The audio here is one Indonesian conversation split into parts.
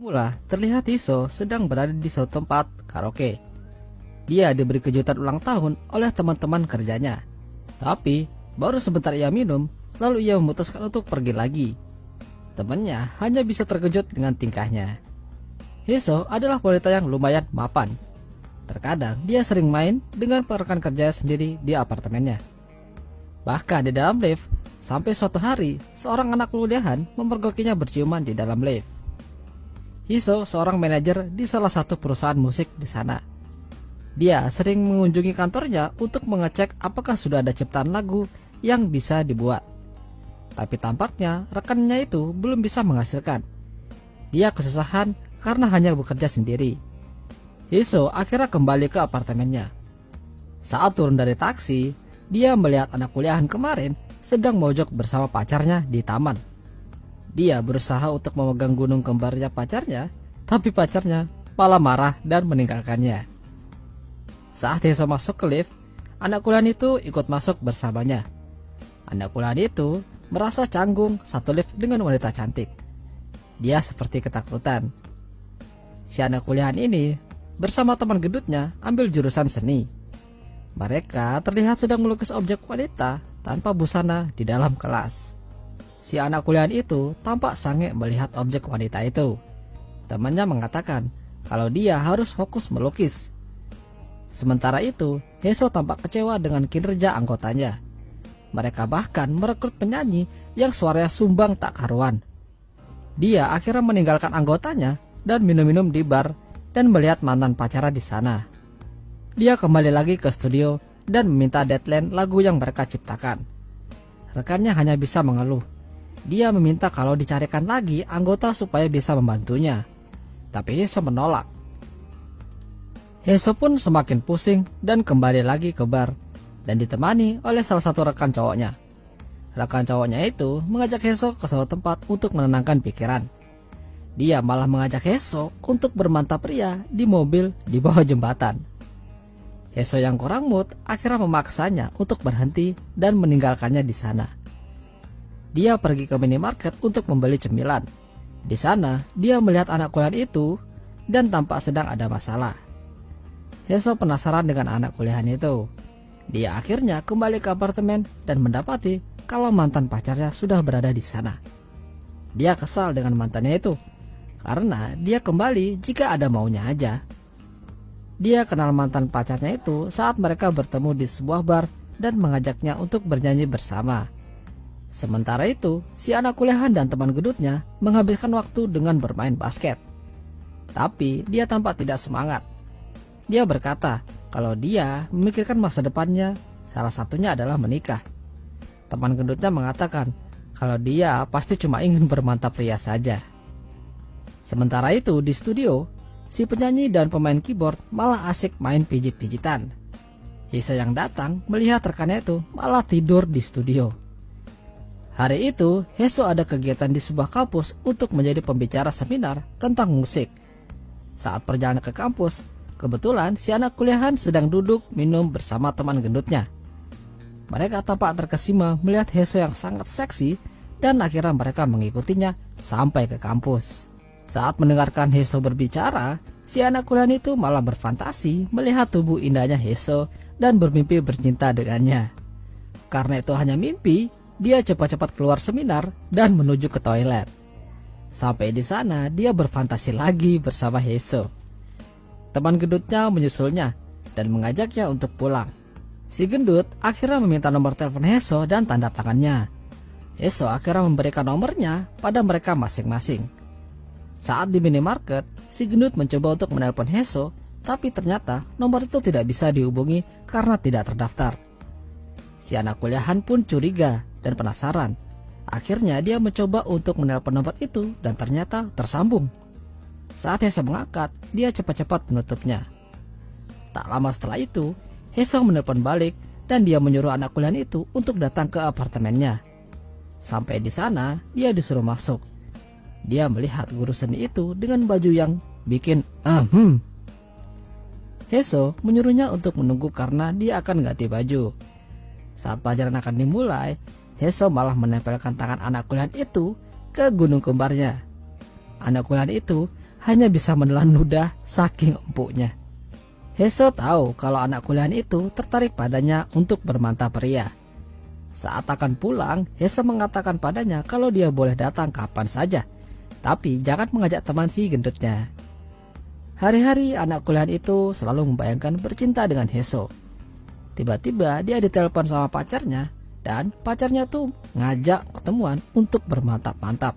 Semula terlihat Hiso sedang berada di suatu tempat karaoke. Dia diberi kejutan ulang tahun oleh teman-teman kerjanya. Tapi baru sebentar ia minum, lalu ia memutuskan untuk pergi lagi. Temannya hanya bisa terkejut dengan tingkahnya. Hiso adalah wanita yang lumayan mapan. Terkadang dia sering main dengan rekan kerja sendiri di apartemennya. Bahkan di dalam lift, sampai suatu hari seorang anak kuliahan memergokinya berciuman di dalam lift. Hiso seorang manajer di salah satu perusahaan musik di sana. Dia sering mengunjungi kantornya untuk mengecek apakah sudah ada ciptaan lagu yang bisa dibuat. Tapi tampaknya rekannya itu belum bisa menghasilkan. Dia kesusahan karena hanya bekerja sendiri. Hiso akhirnya kembali ke apartemennya. Saat turun dari taksi, dia melihat anak kuliahan kemarin sedang mojok bersama pacarnya di taman. Dia berusaha untuk memegang gunung kembarnya pacarnya, tapi pacarnya malah marah dan meninggalkannya. Saat Hiso masuk ke lift, anak kuliahan itu ikut masuk bersamanya. Anak kuliahan itu merasa canggung satu lift dengan wanita cantik. Dia seperti ketakutan. Si anak kuliahan ini bersama teman gendutnya ambil jurusan seni. Mereka terlihat sedang melukis objek wanita tanpa busana di dalam kelas. Si anak kuliahan itu tampak sange melihat objek wanita itu. Temannya mengatakan kalau dia harus fokus melukis. Sementara itu, Hiso tampak kecewa dengan kinerja anggotanya. Mereka bahkan merekrut penyanyi yang suaranya sumbang tak karuan. Dia akhirnya meninggalkan anggotanya dan minum-minum di bar dan melihat mantan pacarnya di sana. Dia kembali lagi ke studio dan meminta deadline lagu yang mereka ciptakan. Rekannya hanya bisa mengeluh. Dia meminta kalau dicarikan lagi anggota supaya bisa membantunya. Tapi Hiso menolak. Hiso pun semakin pusing dan kembali lagi ke bar dan ditemani oleh salah satu rekan cowoknya. Rekan cowoknya itu mengajak Hiso ke suatu tempat untuk menenangkan pikiran. Dia malah mengajak Hiso untuk bermantap pria di mobil di bawah jembatan. Hiso yang kurang mood akhirnya memaksanya untuk berhenti dan meninggalkannya di sana. Dia pergi ke minimarket untuk membeli cemilan. Di sana, dia melihat anak kuliahan itu dan tampak sedang ada masalah. Hiso penasaran dengan anak kuliahan itu. Dia akhirnya kembali ke apartemen dan mendapati kalau mantan pacarnya sudah berada di sana. Dia kesal dengan mantannya itu karena dia kembali jika ada maunya aja. Dia kenal mantan pacarnya itu saat mereka bertemu di sebuah bar dan mengajaknya untuk bernyanyi bersama. Sementara itu, si anak kuliahan dan teman gedutnya menghabiskan waktu dengan bermain basket. Tapi dia tampak tidak semangat. Dia berkata kalau dia memikirkan masa depannya, salah satunya adalah menikah. Teman gendutnya mengatakan kalau dia pasti cuma ingin bermantap pria saja. Sementara itu di studio, si penyanyi dan pemain keyboard malah asik main pijit-pijitan. Hiso yang datang melihat rekannya itu malah tidur di studio. Hari itu, Hiso ada kegiatan di sebuah kampus untuk menjadi pembicara seminar tentang musik. Saat perjalanan ke kampus, kebetulan si anak kuliahan sedang duduk minum bersama teman gendutnya. Mereka tampak terkesima melihat Hiso yang sangat seksi dan akhirnya mereka mengikutinya sampai ke kampus. Saat mendengarkan Hiso berbicara, si anak kuliahan itu malah berfantasi melihat tubuh indahnya Hiso dan bermimpi bercinta dengannya. Karena itu hanya mimpi, dia cepat-cepat keluar seminar dan menuju ke toilet. Sampai di sana, dia berfantasi lagi bersama Hiso. Teman gendutnya menyusulnya dan mengajaknya untuk pulang. Si gendut akhirnya meminta nomor telepon Hiso dan tanda tangannya. Hiso akhirnya memberikan nomornya pada mereka masing-masing. Saat di minimarket, si gendut mencoba untuk menelpon Hiso, tapi ternyata nomor itu tidak bisa dihubungi karena tidak terdaftar. Si anak kuliahan pun curiga dan penasaran. Akhirnya dia mencoba untuk menelpon nomor itu dan ternyata tersambung. Saat Hiso mengangkat, dia cepat-cepat menutupnya. Tak lama setelah itu, Hiso menelpon balik dan dia menyuruh anak kuliahan itu untuk datang ke apartemennya. Sampai di sana, dia disuruh masuk. Dia melihat guru seni itu dengan baju yang bikin Hiso menyuruhnya untuk menunggu karena dia akan ganti baju. Saat pelajaran akan dimulai, Hiso malah menempelkan tangan anak kuliahan itu ke gunung kembarnya. Anak kuliahan itu hanya bisa menelan ludah saking empuknya. Heso tahu kalau anak kuliahan itu tertarik padanya untuk bermantap pria. Saat akan pulang, Heso mengatakan padanya kalau dia boleh datang kapan saja, tapi jangan mengajak teman si gendutnya. Hari-hari anak kuliahan itu selalu membayangkan bercinta dengan Heso. Tiba-tiba dia ditelepon sama pacarnya, dan pacarnya tuh ngajak ketemuan untuk bermantap-mantap.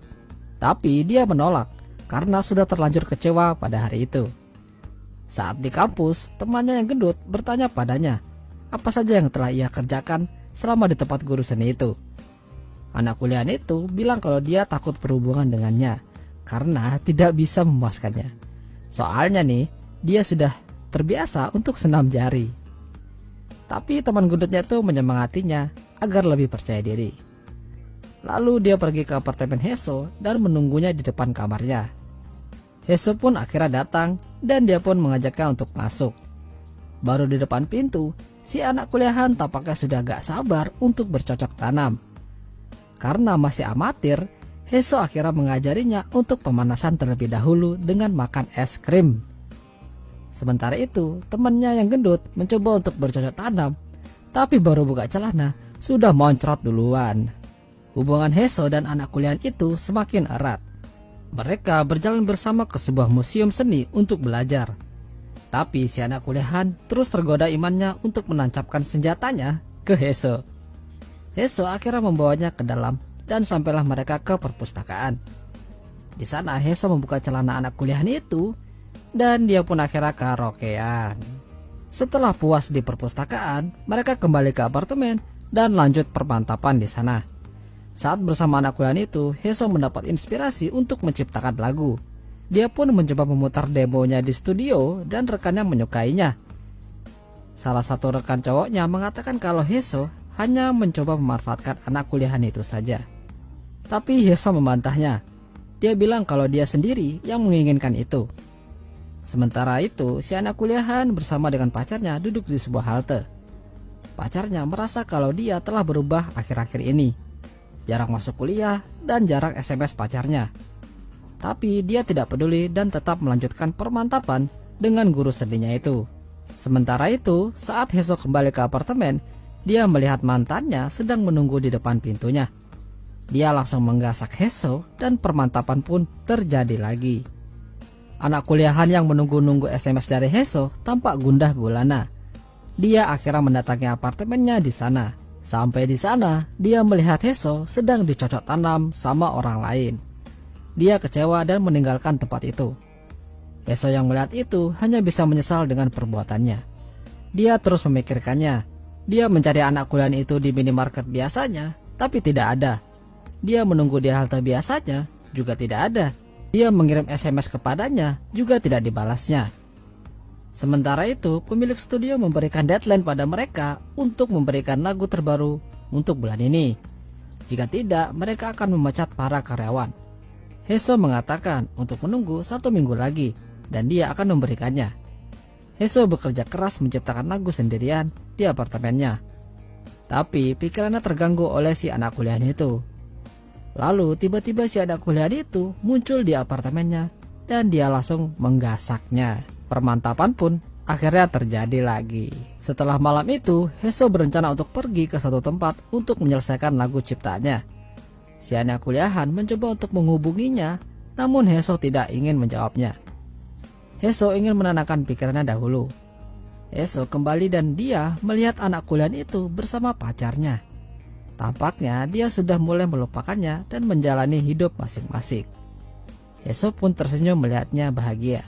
Tapi dia menolak karena sudah terlanjur kecewa pada hari itu. Saat di kampus, temannya yang gendut bertanya padanya apa saja yang telah ia kerjakan selama di tempat guru seni itu. Anak kuliahan itu bilang kalau dia takut berhubungan dengannya karena tidak bisa memuaskannya. Soalnya nih, dia sudah terbiasa untuk senam jari. Tapi teman gendutnya itu menyemangatinya agar lebih percaya diri. Lalu dia pergi ke apartemen Heso dan menunggunya di depan kamarnya. Heso pun akhirnya datang dan dia pun mengajaknya untuk masuk. Baru di depan pintu, si anak kuliahan tampaknya sudah gak sabar untuk bercocok tanam. Karena masih amatir, Heso akhirnya mengajarinya untuk pemanasan terlebih dahulu dengan makan es krim. Sementara itu, temannya yang gendut mencoba untuk bercocok tanam, tapi baru buka celana, sudah moncrot duluan. Hubungan Heso dan anak kuliahan itu semakin erat. Mereka berjalan bersama ke sebuah museum seni untuk belajar. Tapi si anak kuliahan terus tergoda imannya untuk menancapkan senjatanya ke Heso. Heso akhirnya membawanya ke dalam dan sampailah mereka ke perpustakaan. Di sana Heso membuka celana anak kuliahan itu dan dia pun akhirnya karaokean. Setelah puas di perpustakaan, mereka kembali ke apartemen dan lanjut permantapan di sana. Saat bersama anak kuliahan itu, Heso mendapat inspirasi untuk menciptakan lagu. Dia pun mencoba memutar demonya di studio dan rekannya menyukainya. Salah satu rekan cowoknya mengatakan kalau Heso hanya mencoba memanfaatkan anak kuliahan itu saja. Tapi Heso membantahnya. Dia bilang kalau dia sendiri yang menginginkan itu. Sementara itu, si anak kuliahan bersama dengan pacarnya duduk di sebuah halte. Pacarnya merasa kalau dia telah berubah akhir-akhir ini. Jarang masuk kuliah dan jarang SMS pacarnya. Tapi dia tidak peduli dan tetap melanjutkan permantapan dengan guru seninya itu. Sementara itu, saat Heso kembali ke apartemen, dia melihat mantannya sedang menunggu di depan pintunya. Dia langsung menggasak Heso dan permantapan pun terjadi lagi. Anak kuliahan yang menunggu-nunggu SMS dari Heso tampak gundah gulana. Dia akhirnya mendatangi apartemennya di sana. Sampai di sana, dia melihat Heso sedang dicocok tanam sama orang lain. Dia kecewa dan meninggalkan tempat itu. Heso yang melihat itu hanya bisa menyesal dengan perbuatannya. Dia terus memikirkannya. Dia mencari anak kuliahan itu di minimarket biasanya, tapi tidak ada. Dia menunggu di halte biasanya, juga tidak ada. Dia mengirim SMS kepadanya, juga tidak dibalasnya. Sementara itu, pemilik studio memberikan deadline pada mereka untuk memberikan lagu terbaru untuk bulan ini. Jika tidak, mereka akan memecat para karyawan. Heso mengatakan untuk menunggu 1 minggu lagi, dan dia akan memberikannya. Heso bekerja keras menciptakan lagu sendirian di apartemennya. Tapi pikirannya terganggu oleh si anak kuliahan itu. Lalu tiba-tiba si anak kuliahan itu muncul di apartemennya dan dia langsung menggasaknya. Permantapan pun akhirnya terjadi lagi. Setelah malam itu, Heso berencana untuk pergi ke suatu tempat untuk menyelesaikan lagu ciptaannya. Si anak kuliahan mencoba untuk menghubunginya, namun Heso tidak ingin menjawabnya. Heso ingin menenangkan pikirannya dahulu. Heso kembali dan dia melihat anak kuliahan itu bersama pacarnya. Tampaknya dia sudah mulai melupakannya dan menjalani hidup masing-masing. Heso pun tersenyum melihatnya bahagia.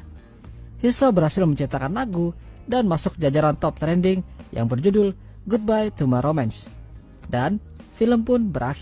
Heso berhasil menciptakan lagu dan masuk jajaran top trending yang berjudul Goodbye to My Romance. Dan film pun berakhir.